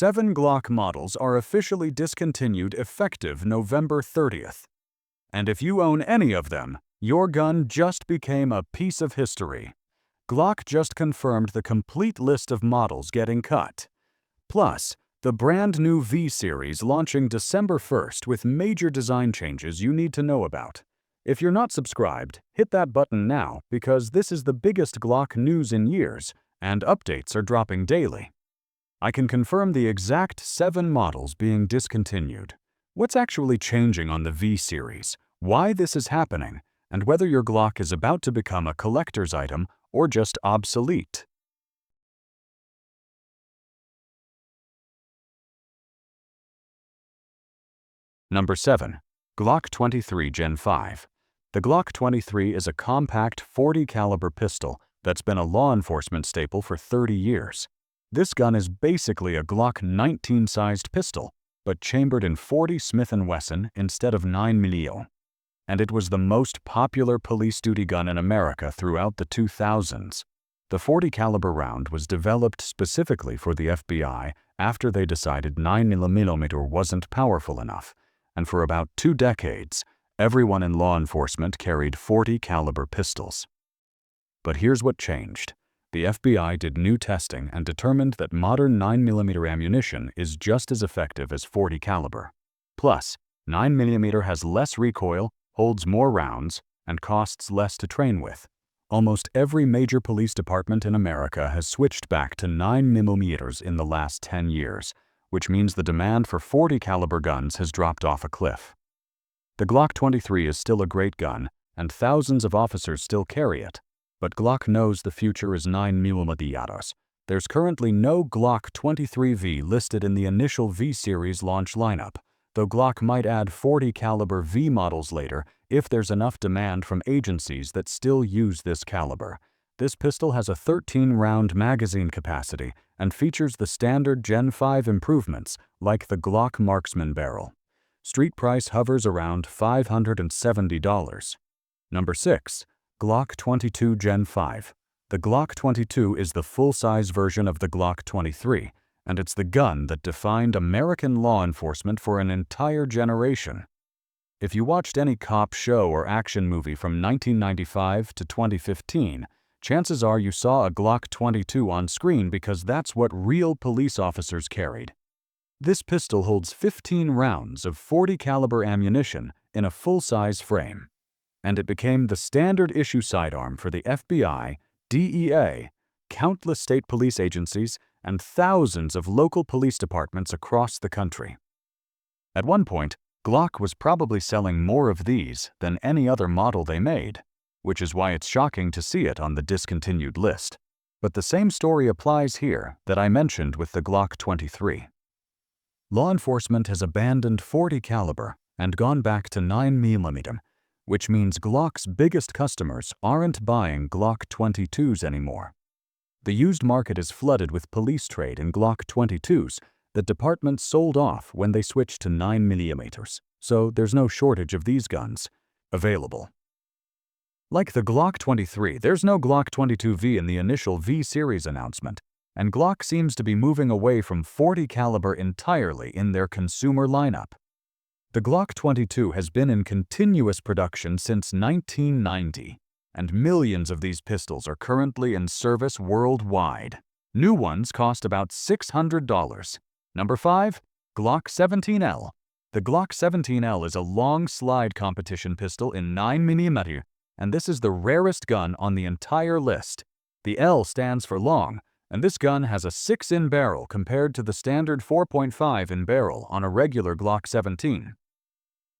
7 Glock models are officially discontinued effective November 30th. And if you own any of them, your gun just became a piece of history. Glock just confirmed the complete list of models getting cut. Plus, the brand new V series launching December 1st with major design changes you need to know about. If you're not subscribed, hit that button now because this is the biggest Glock news in years, and updates are dropping daily. I can confirm the exact 7 models being discontinued. What's actually changing on the V series, why this is happening, and whether your Glock is about to become a collector's item or just obsolete. Number 7. Glock 23 Gen 5. The Glock 23 is a compact 40 caliber pistol that's been a law enforcement staple for 30 years. This gun is basically a Glock 19 sized pistol, but chambered in 40 Smith & Wesson instead of 9mm. And it was the most popular police duty gun in America throughout the 2000s. The 40 caliber round was developed specifically for the FBI after they decided 9mm wasn't powerful enough, and for about 2 decades, everyone in law enforcement carried 40 caliber pistols. But here's what changed. The FBI did new testing and determined that modern 9mm ammunition is just as effective as 40 caliber. Plus, 9mm has less recoil, holds more rounds, and costs less to train with. Almost every major police department in America has switched back to 9mm in the last 10 years, which means the demand for 40 caliber guns has dropped off a cliff. The Glock 23 is still a great gun, and thousands of officers still carry it. But Glock knows the future is 9mm. There's currently no Glock 23V listed in the initial V series launch lineup, though Glock might add 40 caliber V models later if there's enough demand from agencies that still use this caliber. This pistol has a 13-round magazine capacity and features the standard Gen 5 improvements like the Glock Marksman barrel. Street price hovers around $570. Number 6. Glock 22 Gen 5. The Glock 22 is the full-size version of the Glock 23, and it's the gun that defined American law enforcement for an entire generation. If you watched any cop show or action movie from 1995 to 2015, chances are you saw a Glock 22 on screen because that's what real police officers carried. This pistol holds 15 rounds of 40 caliber ammunition in a full-size frame, and it became the standard issue sidearm for the FBI, DEA, countless state police agencies, and thousands of local police departments across the country. At one point, Glock was probably selling more of these than any other model they made, which is why it's shocking to see it on the discontinued list. But the same story applies here that I mentioned with the Glock 23. Law enforcement has abandoned 40 caliber and gone back to 9mm, which means Glock's biggest customers aren't buying Glock 22s anymore. The used market is flooded with police trade in Glock 22s that departments sold off when they switched to 9mm, so there's no shortage of these guns available. Like the Glock 23, there's no Glock 22V in the initial V series announcement, and Glock seems to be moving away from 40 caliber entirely in their consumer lineup. The Glock 22 has been in continuous production since 1990, and millions of these pistols are currently in service worldwide. New ones cost about $600. Number 5. Glock 17L. The Glock 17L is a long slide competition pistol in 9mm, and this is the rarest gun on the entire list. The L stands for long, and this gun has a 6-in barrel compared to the standard 4.5-in barrel on a regular Glock 17.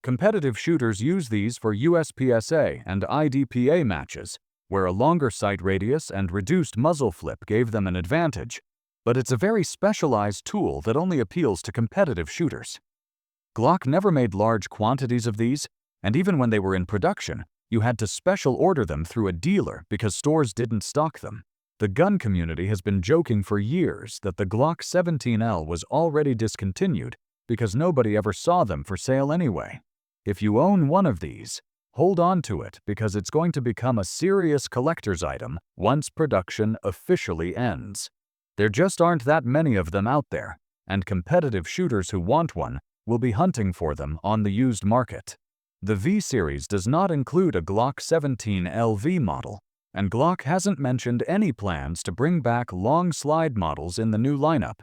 Competitive shooters use these for USPSA and IDPA matches, where a longer sight radius and reduced muzzle flip gave them an advantage, but it's a very specialized tool that only appeals to competitive shooters. Glock never made large quantities of these, and even when they were in production, you had to special order them through a dealer because stores didn't stock them. The gun community has been joking for years that the Glock 17L was already discontinued because nobody ever saw them for sale anyway. If you own one of these, hold on to it because it's going to become a serious collector's item once production officially ends. There just aren't that many of them out there, and competitive shooters who want one will be hunting for them on the used market. The V series does not include a Glock 17 LV model, and Glock hasn't mentioned any plans to bring back long slide models in the new lineup,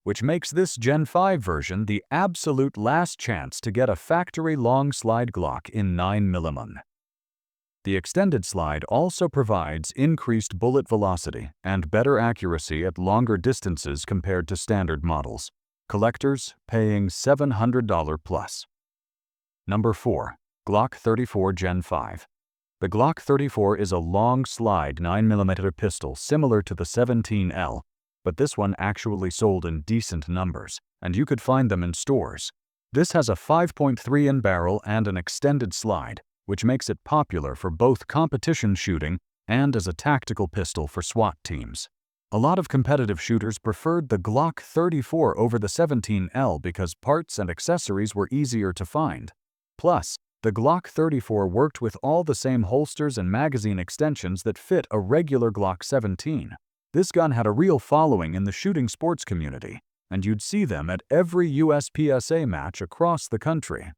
which makes this Gen 5 version the absolute last chance to get a factory long slide Glock in 9mm. The extended slide also provides increased bullet velocity and better accuracy at longer distances compared to standard models. Collectors paying $700 plus. Number 4. Glock 34 Gen 5. The Glock 34 is a long slide 9mm pistol similar to the 17L, but this one actually sold in decent numbers, and you could find them in stores. This has a 5.3 in barrel and an extended slide, which makes it popular for both competition shooting and as a tactical pistol for SWAT teams. A lot of competitive shooters preferred the Glock 34 over the 17L because parts and accessories were easier to find. Plus, the Glock 34 worked with all the same holsters and magazine extensions that fit a regular Glock 17. This gun had a real following in the shooting sports community, and you'd see them at every USPSA match across the country.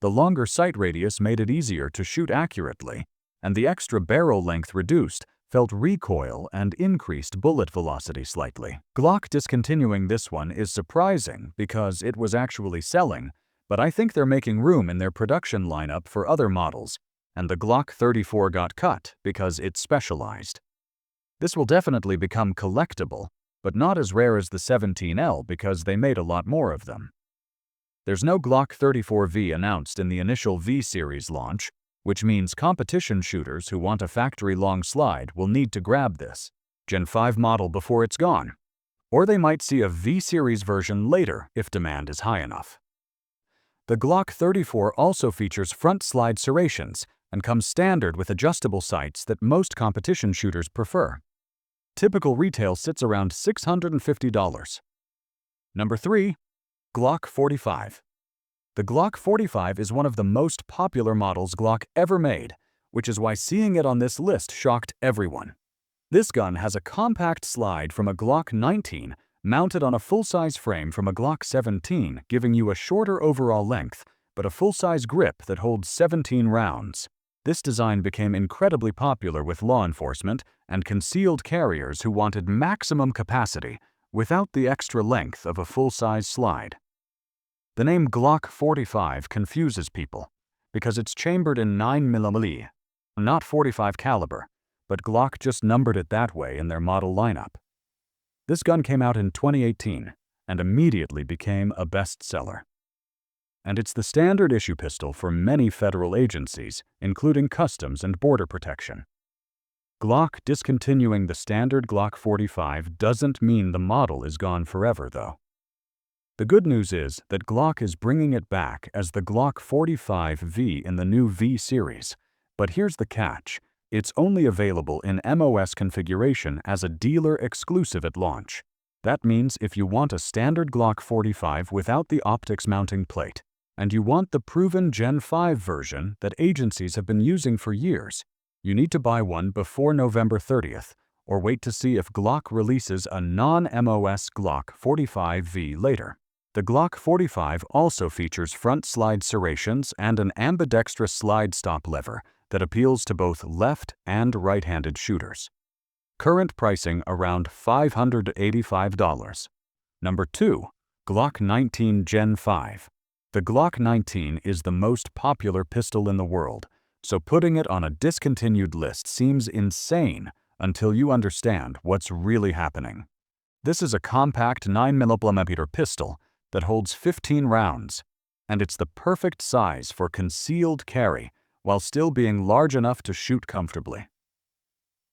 The longer sight radius made it easier to shoot accurately, and the extra barrel length reduced felt recoil and increased bullet velocity slightly. Glock discontinuing this one is surprising because it was actually selling, but I think they're making room in their production lineup for other models, and the Glock 34 got cut because it's specialized. This will definitely become collectible, but not as rare as the 17L because they made a lot more of them. There's no Glock 34V announced in the initial V series launch, which means competition shooters who want a factory long slide will need to grab this Gen 5 model before it's gone, or they might see a V series version later if demand is high enough. The Glock 34 also features front slide serrations and comes standard with adjustable sights that most competition shooters prefer. Typical retail sits around $650. Number 3. Glock 45. The Glock 45 is one of the most popular models Glock ever made, which is why seeing it on this list shocked everyone. This gun has a compact slide from a Glock 19 mounted on a full-size frame from a Glock 17, giving you a shorter overall length, but a full-size grip that holds 17 rounds. This design became incredibly popular with law enforcement and concealed carriers who wanted maximum capacity without the extra length of a full-size slide. The name Glock 45 confuses people because it's chambered in 9mm, not 45 caliber, but Glock just numbered it that way in their model lineup. This gun came out in 2018 and immediately became a bestseller. And it's the standard issue pistol for many federal agencies, including Customs and Border Protection. Glock discontinuing the standard Glock 45 doesn't mean the model is gone forever, though. The good news is that Glock is bringing it back as the Glock 45V in the new V series, but here's the catch. It's only available in MOS configuration as a dealer exclusive at launch. That means if you want a standard Glock 45 without the optics mounting plate, and you want the proven Gen 5 version that agencies have been using for years, you need to buy one before November 30th, or wait to see if Glock releases a non-MOS Glock 45V later. The Glock 45 also features front slide serrations and an ambidextrous slide stop lever that appeals to both left and right-handed shooters. Current pricing around $585. Number 2. Glock 19 Gen 5. The Glock 19 is the most popular pistol in the world, so putting it on a discontinued list seems insane until you understand what's really happening. This is a compact 9mm pistol that holds 15 rounds, and it's the perfect size for concealed carry while still being large enough to shoot comfortably.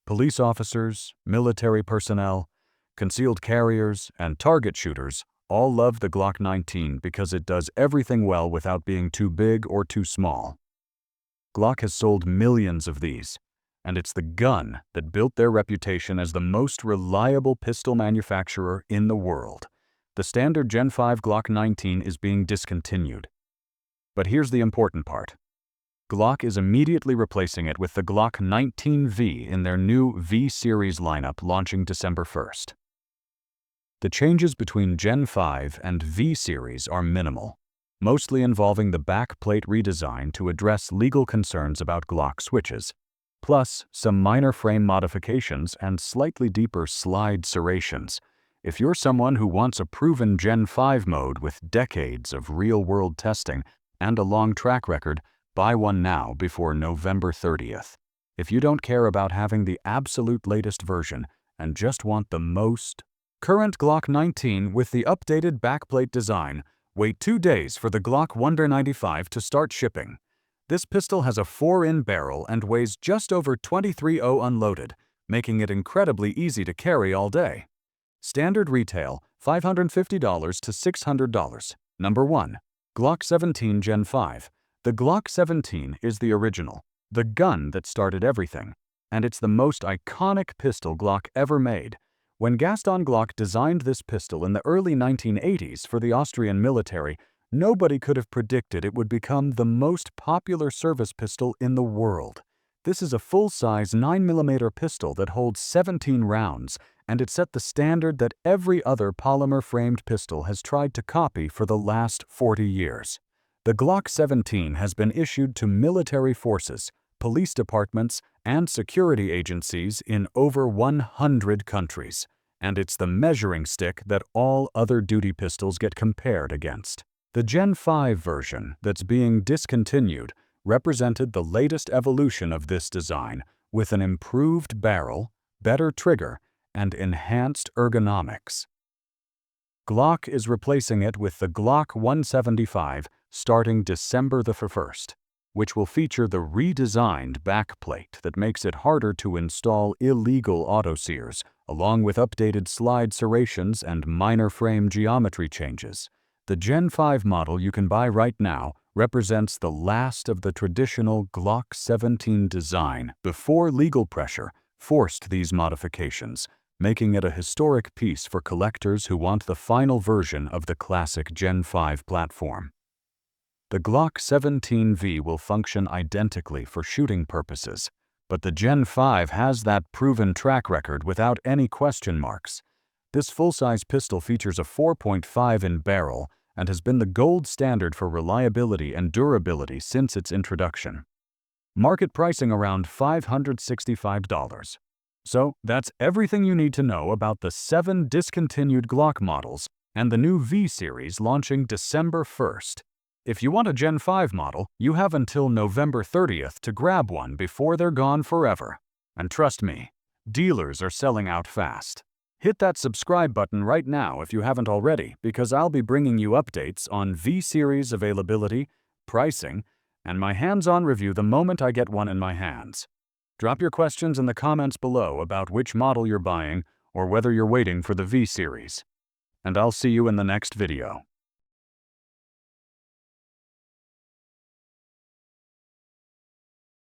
Police officers, military personnel, concealed carriers, and target shooters all love the Glock 19 because it does everything well without being too big or too small. Glock has sold millions of these, and it's the gun that built their reputation as the most reliable pistol manufacturer in the world. The standard Gen 5 Glock 19 is being discontinued. But here's the important part. Glock is immediately replacing it with the Glock 19V in their new V series lineup launching December 1st. The changes between Gen 5 and V series are minimal, mostly involving the backplate redesign to address legal concerns about Glock switches, plus some minor frame modifications and slightly deeper slide serrations. If you're someone who wants a proven Gen 5 mode with decades of real-world testing and a long track record, buy one now before November 30th. If you don't care about having the absolute latest version and just want the most current Glock 19 with the updated backplate design, wait 2 days for the Glock Wonder 95 to start shipping. This pistol has a 4-in barrel and weighs just over 23.0 unloaded, making it incredibly easy to carry all day. Standard retail, $550 to $600. Number 1. Glock 17 Gen 5. The Glock 17 is the original, the gun that started everything, and it's the most iconic pistol Glock ever made. When Gaston Glock designed this pistol in the early 1980s for the Austrian military, nobody could have predicted it would become the most popular service pistol in the world. This is a full-size 9mm pistol that holds 17 rounds, and it set the standard that every other polymer-framed pistol has tried to copy for the last 40 years. The Glock 17 has been issued to military forces, police departments, and security agencies in over 100 countries, and it's the measuring stick that all other duty pistols get compared against. The Gen 5 version that's being discontinued represented the latest evolution of this design with an improved barrel, better trigger, and enhanced ergonomics. Glock is replacing it with the Glock 175 starting December the 1st, which will feature the redesigned backplate that makes it harder to install illegal autosears, along with updated slide serrations and minor frame geometry changes. The Gen 5 model you can buy right now represents the last of the traditional Glock 17 design before legal pressure forced these modifications, making it a historic piece for collectors who want the final version of the classic Gen 5 platform. The Glock 17V will function identically for shooting purposes, but the Gen 5 has that proven track record without any question marks. This full-size pistol features a 4.5-in barrel and has been the gold standard for reliability and durability since its introduction. Market pricing around $565. So that's everything you need to know about the 7 discontinued Glock models and the new V series launching December 1st. If you want a Gen 5 model, you have until November 30th to grab one before they're gone forever. And trust me, dealers are selling out fast. Hit that subscribe button right now if you haven't already, because I'll be bringing you updates on V series availability, pricing, and my hands-on review the moment I get one in my hands. Drop your questions in the comments below about which model you're buying or whether you're waiting for the V series. And I'll see you in the next video.